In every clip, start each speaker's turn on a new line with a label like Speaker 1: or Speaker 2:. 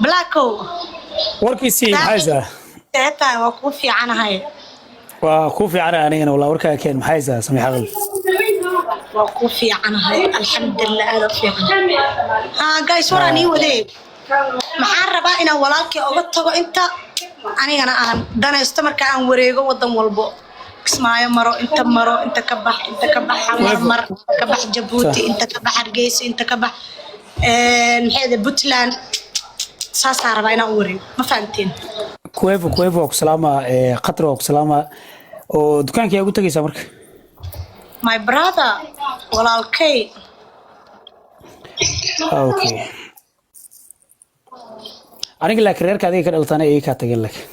Speaker 1: بلاكو
Speaker 2: warkiisii maxaysaa
Speaker 1: تاتا وكوفي عنها هاي
Speaker 2: waa ku fiican anigana walaa warkaa keen maxaysaa samee xaqal
Speaker 1: وكوفي عنها هاي الحمد لله هذا في عنها ها جاي صوراني ودي محاربة إنا ولالك أغطى أنت أنا دانا يستمر كأن وريقو ودم والبو اسمعي مرو انت كبح مر كبح جبوتي انت كبح رقيس انت كبح محيد بوتلان ساسا ربا إنا أوري ما فهمتين
Speaker 2: kuweevo waa ku salaama qatar waa ku salaama oo dukaankii ugu tagaysaa marka
Speaker 1: my brother walaalkay
Speaker 2: okay aniga laakiin reerka adiga ka dhaltana ay ka tageen laakiin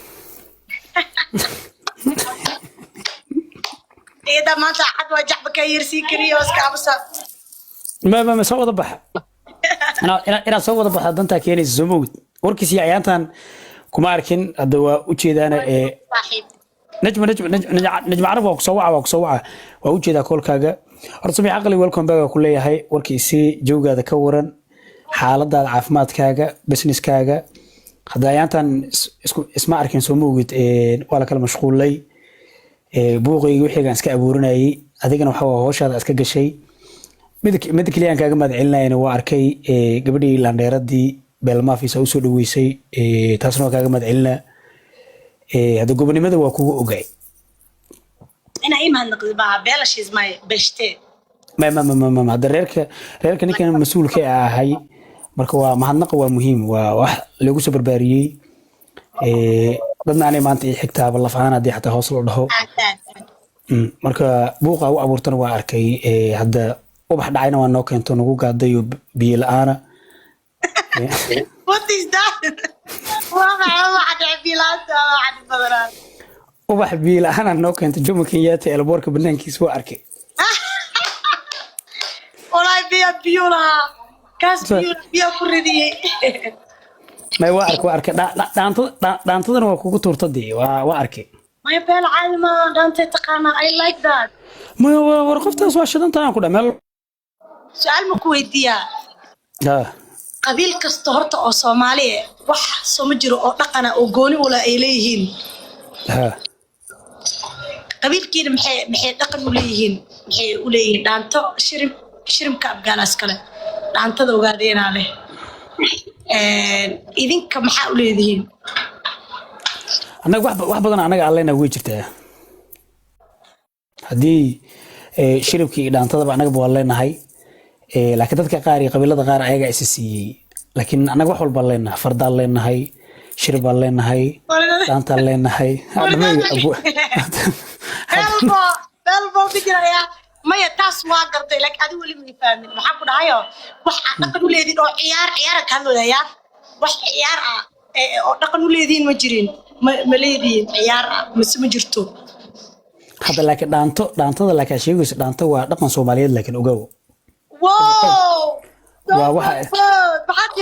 Speaker 1: إذا ما تعد وجع بكير سيكري وسكابسا
Speaker 2: ما soo wada baxa ina soo wada baxa danta keenaysa Zumud warkiisii ayaantan kuma arkin hadda waa u jeedana najma arab waa ku soo waca waa u jeedaa koolkaaga horta samee aqli welcome back ku leeyahay warkiisii jawgaada ka waran xaaladaada caafimaadkaaga businesskaaga hadda ayaantan isma arkin soo moogid waa la kala mashquulay buuqayga wixii aan iska abuurinayay adigana waxa hawshaada iska gashay mid kaliyankaaga maad celinayna waa arkay gabadhii landheeradii beelmaafisa u soo dhaweysay taasna waa kaaga maad celina hadda gobonimada waa kugu ogay
Speaker 1: ina imaan naqdi baa beelashiis may beshte
Speaker 2: ma hadda reerka ninkan mas'uulka ahay marka waa mahadnaqa waa muhiim waa wax lagu soo barbaariyay dadna aanay maanta ii xigtaaba laf ahaan haddii xataa hoos loo dhaho marka buuqa u abuurtana waa arkay hadda ubax dhacayna waa noo keento nagu gaadayo biyo la'aana
Speaker 1: what is that
Speaker 2: ubax biyo la'aana noo keento Jomo Kenyatta elboorka banaankiisa waa arkay
Speaker 1: walahi biyo laha kaas biyo ku ridiyay
Speaker 2: ما وارك دانتدنا waa kugu turtadii waa arkay
Speaker 1: ما beel caadi ma daantay taqaana I like that
Speaker 2: ma war qoftaas waa shidantaan ku dhameel
Speaker 1: su'aal ma ku weydiiyaa qabiil kasta horta oo Soomaali wax soo ma jiro oo dhaqana oo gooni u ay leeyihiin qabiilkiina maxay dhaqan u leeyihiin daanto shirimka afgaanas kale daantada ogaadeena leh idinka maxaa u leedihiin
Speaker 2: anaga wax badan anaga alleena way jirtaa hadii shiribkii dhaantada anaga waa leenahay laakiin dadka qaar iyo qabiilada qaar ayaga is siiyay laakiin anaga wax walba leenahay farda leenahay shirib leenahay dhaanta leenahay
Speaker 1: belbo bijiraya maya taas waa gartay laakiin adigu wali ma fahmin maxaa ku dhahayo wax dhaqan u leedin oo ciyaar ka hadlaya wax ciyaar ah oo dhaqan u leedin ma jirin ma leedin ciyaar mise ma jirto
Speaker 2: hadda laakiin dhaantada laakiin sheegayso dhaanta waa dhaqan Soomaaliyeed laakiin ogow waa waxa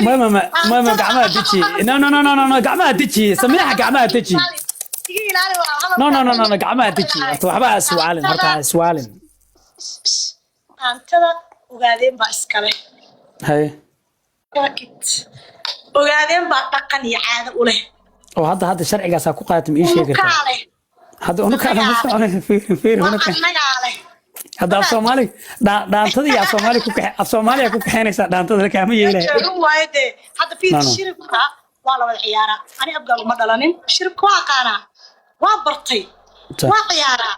Speaker 2: ma gacmaha deji no gacmaha deji sameexa gacmaha deji no gacmaha deji waxba aswaalin marka aswaalin
Speaker 1: antada ogaadeen baa iskale
Speaker 2: hay
Speaker 1: ogaadeen baa dhaqan iyo caado u leh
Speaker 2: oo hadda sharcigaas ku qaatim ii sheeg kartaa hadda unu kaala fiir hadda Soomaali dhaantada iyo Soomaaliya ku kaxeynaysa dhaantada kama yeelay
Speaker 1: waayde hadda fiir shiribka waa la wada ciyaara ani abgaal uma dhalanin shiribka waa qaana waa bartay waa ciyaara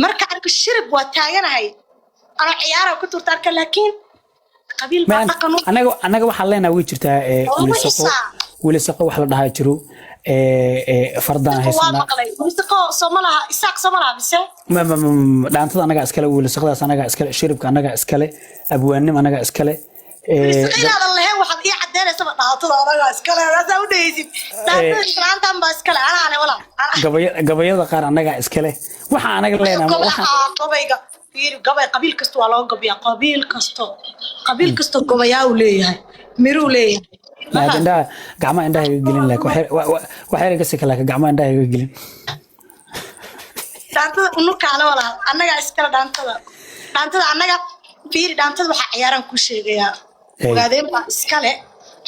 Speaker 1: marka arko shirib waa taaganahay ana ciyaara ku turtaarka laakiin qabiil ma dhaqano
Speaker 2: anaga waxa leenahay way jirtaa wili saqo wax la dhahaa jiro fardaan haysana
Speaker 1: wili saqo Soomaalaha isaaq Soomaalaha bise
Speaker 2: ma dhaantada anaga iskale wili saqadaas anaga iskale shiribka anaga iskale abwaanim anaga iskale
Speaker 1: ilaada lahayn waxaad ii cadeynaysaa dhaantada anaga iskale aad u dhaysid dhaantan baa iskale ana wala
Speaker 2: gabayada qaar anaga iskale waxa anaga leenahay waxa
Speaker 1: gabayga fiir gabay qabiil kasto waa loo gabiyaa qabiil kasto gabayaa uu leeyahay miru leeyahay
Speaker 2: ما gacma indhaha iga gelin laakiin waxa yar iga laakiin gacma indhaha iga gelin
Speaker 1: dhaantada unu kaala wala anaga iskala dhaantada anaga fiir dhaantada waxa ciyaaran ku sheegaya ogaadeen baa iskale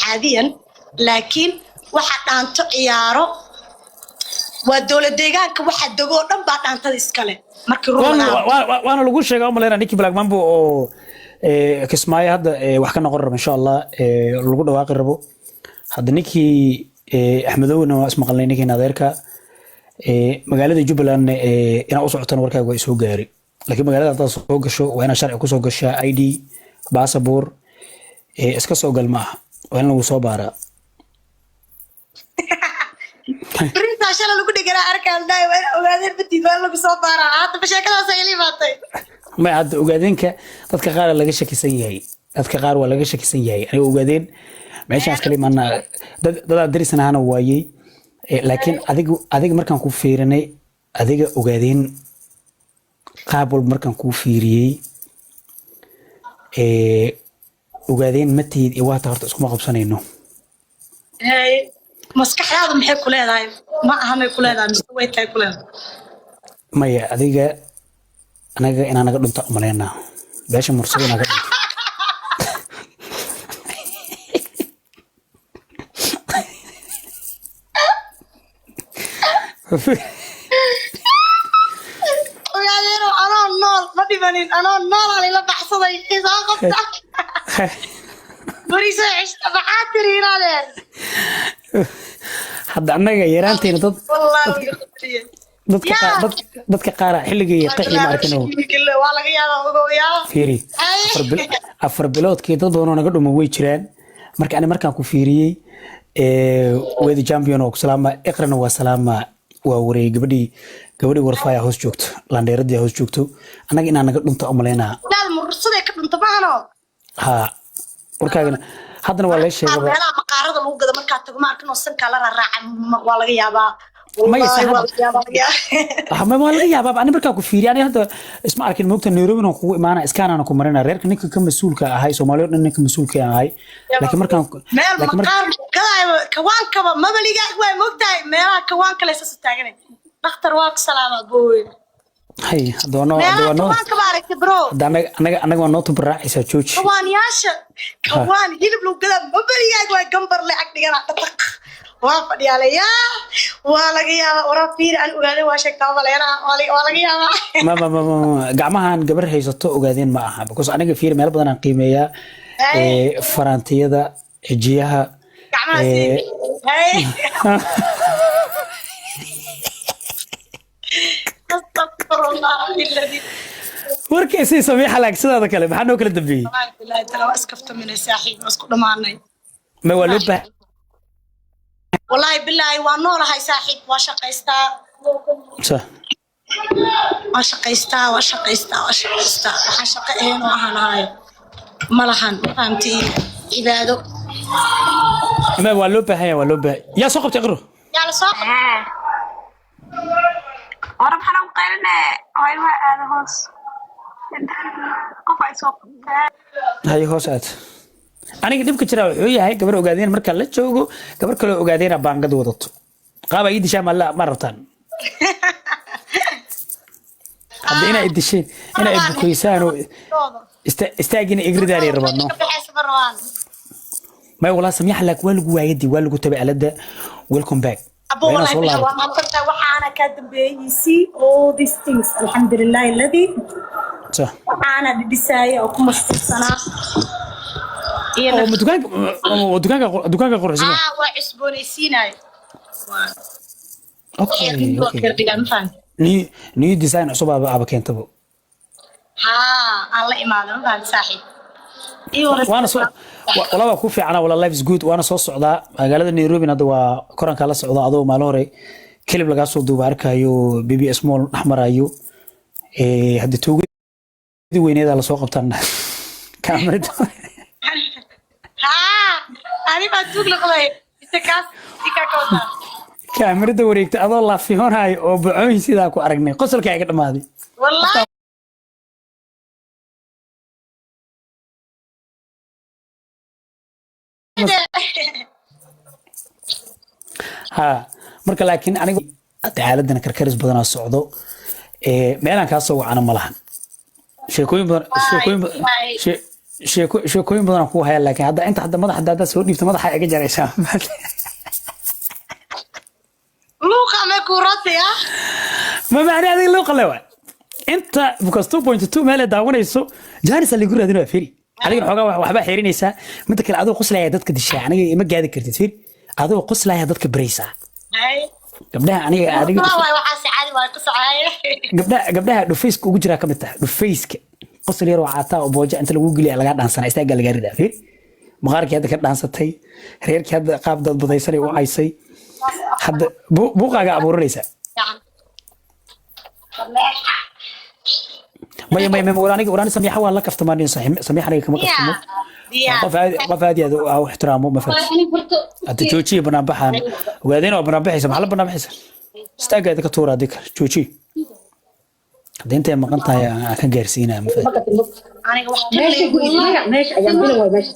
Speaker 1: caadiyan laakiin waxa dhaanto ciyaaro waa dowlad deegaanka waxa dago dhan baa dhaantada iskale markii
Speaker 2: waana lagu sheegay oo maleena Nicky Black Mambo oo kismaayo hadda wax ka noqon rabo insha Allah lagu dhawaaqi rabo hadda Nicky Axmedowna waa ismaqalnay Nicky Nadeerka magaalada Jubbaland ina u socotan warkaaga way soo gaari laakiin magaalada hadda soo gasho waa ina sharci ku soo gashaa ID passport iska soo gal maaha waa in lagu soo baaraa
Speaker 1: بريتا شلون لو كنت قاعد أركان داي وقاعدين بدي بقول لك صوت طارة حتى مش هكذا سيلي ماتي
Speaker 2: ما عاد ogaadeenka dadka qaar laga shakisan yahay dadka qaar waa laga shakisan yahay aniga ogaadeen meeshaas kale maana dad darisanaana waayay laakiin adiga markaan ku fiirinay adiga ogaadeen qaab walba markaan ku fiiriyay ogaadeen matid iyo waata horta isku ma qabsanayno
Speaker 1: hey maskaxdaadu maxay ku leedahay ma aha may ku leedahay mise way tahay ku leedahay
Speaker 2: maya adiga anaga inaan naga dhunta umaleena beesha mursado naga dhunta
Speaker 1: ogaadeen anoo nool ma dhibanin anoo nool aan ila baxsaday isoo qabta bariso cishta maxaa tiri inaadeen
Speaker 2: hadda anaga yaraanteena dadka qaar xilligii qixi ma arkino
Speaker 1: waa laga yaabaa ogoyaa
Speaker 2: fiiri afar biloodkii dad badan oo naga dhumo way jiraan marka ani markaan ku fiiriyay weedi champion oo salaama iqrana waa salaama waa wareey gabadhii warfaya hoos joogto landheeradii hoos joogto anaga inaan naga dhunta umaleynaa
Speaker 1: dal mursada ka dhunta maano
Speaker 2: ha warkaagana haddana waa la sheegay
Speaker 1: meelaha maqaarada lagu gado markaa tago ma arkin oo sanka la raaca waa laga yaabaa
Speaker 2: ما يسحب ما ولا يا بابا أنا بركة كفيري أنا هذا اسمع لكن ممكن نيروبي نكو معنا إسكان أنا كمرنا غير كنيك كمسؤول كهاي سوماليو إنك مسؤول كهاي لكن مركان
Speaker 1: لكن مركان كوان كوا ما بليجا كوا مقطع ميلا كوان كلا سس تاجني دكتور واك سلام أبوي
Speaker 2: هاي دوانو
Speaker 1: كوان كبارك برو
Speaker 2: أنا كمان برا إيش تشوش
Speaker 1: كوان ياشا كوان يلبلو كذا ما بليجا كوا جنبر لعك دينا وافد يا ليا ولا جيا ورا فير أن أقعد واشك تابع لينا ولا جيا
Speaker 2: ما جمعان قبل هي زتو أقعدين معها بكوس أنا كفير مال بدنا قيمة فرنتية دا جيها
Speaker 1: هاي استغفر الله الذي
Speaker 2: وركيسي سميح لك سيدا كلام حنو كل دبي
Speaker 1: لا ترى اسكفت من الساحل اسكو دمانay
Speaker 2: ما ولبه
Speaker 1: والله بالله وانور هاي صاحب وشقيستا
Speaker 2: صح
Speaker 1: وشقيستا waxaan shaqo ahayn oo ahanahay malahan fahamtay cibaado
Speaker 2: ما ولبه يا سوق تقرو
Speaker 1: يا la soo
Speaker 3: ورا بحنا مقالنا هاي هذا هوس قفا سوق
Speaker 2: هاي هوسات aniga dibka jira wuxuu yahay gabar ogaadeen marka la joogo gabar kale ogaadeen baangad wadato qaaba ii dishaa ma rabtaan hadda ina idisheen ina ibukaysaan oo istaagina igridaari rabano ma wala samiix lak waa lagu waayadi waa lagu tabay alada welcome back
Speaker 1: أبوه وحنا كدبيسي all these things الحمد لله الذي
Speaker 2: صح
Speaker 1: أنا بديساي أو كم سنة
Speaker 2: دكانك قرص
Speaker 1: وعسبوني سيناي
Speaker 2: اوكي
Speaker 1: اوكي
Speaker 2: ني ديزاين عصب ابا كنتبو
Speaker 1: ها الله إيمان فان صاحب
Speaker 2: وانا والله ku fiicana wala life is good waana soo socdaa magaalada Nairobi hadda waa koranka la socda adoo maal hore kilib laga soo duuba arkayo BBS mall dhaxmarayo hadda toogadi weyneeda la soo qabtaan kaamirada
Speaker 1: أنا بتوق لقضي استكاس إكاكوتا
Speaker 2: kaamirada wareegta adoo la fiihonaay oo buucooyin sida ku aragnay qosolka ay ka dhamaaday
Speaker 1: والله
Speaker 2: ha marka laakiin aniga tacaaladan karkaris badan socdo meelan ka soo wacana malahan sheekooyin sheekooyin badan ku haya laakiin hadda inta hadda madaxa soo dhiibto madaxa iga jaraysaa
Speaker 1: luuqa ma ku rasiya
Speaker 2: ma macna adiga luuqa lewa inta bukas 2.2 meel daawanayso jaanis ali guri adina firi adiga xogaa waxba xirinaysa mid kale adoo qoslaya dadka dishay aniga ma gaadi kartid firi adoo qoslaya dadka baraysa gabdhaha aniga adiga
Speaker 1: waxa si caadi waa qasacay
Speaker 2: gabdhaha dhufayska ugu jira kamid tahay dhufayska qosl yar waata oo booja inta lagu geliya laga dhaansanay istaaga laga ridaa firi maqaarkii hadda ka dhaansatay reerkii hadda qaab dad badaysan oo aysay hadda buuqaaga abuuranaysa ما وراني سميحة ولا كفت ماني سميحة أنا كم كفتمو قف هذه أو احترامه ما فهمت أنت توشي بنابحان وبعدين بنابحي سمح الله بنابحي استاجا ذيك التورة ذيك توشي بعدين أنت ما كنت يا كان جالسين ما فهمت
Speaker 1: أنا وقت
Speaker 4: ماشي أيام بينه وماشي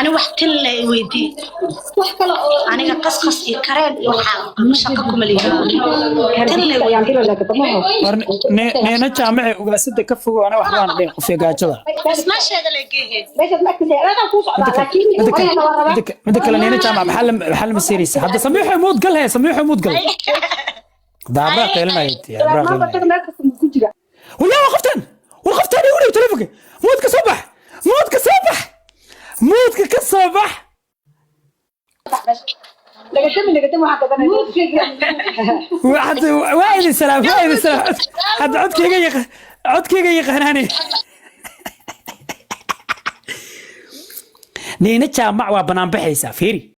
Speaker 1: أنا وقت اللي ويدي أنا قصقص كريم وحاق شقكم اللي
Speaker 2: نينا جامعي وقاسد كفو وأنا وحران بين قفية قاجلة
Speaker 1: بس ما شيء هذا اللي
Speaker 2: مدك نينا جامع محل مسيريس حتى سميحه يموت قالها سميحه يموت قال دابا قيلنا يتي ويا وقفتن يولي تلفك موت كصبح موتك كالصباح واحد السلام حد عدك يقهناني نينا جامع وبنان بحيسا فيري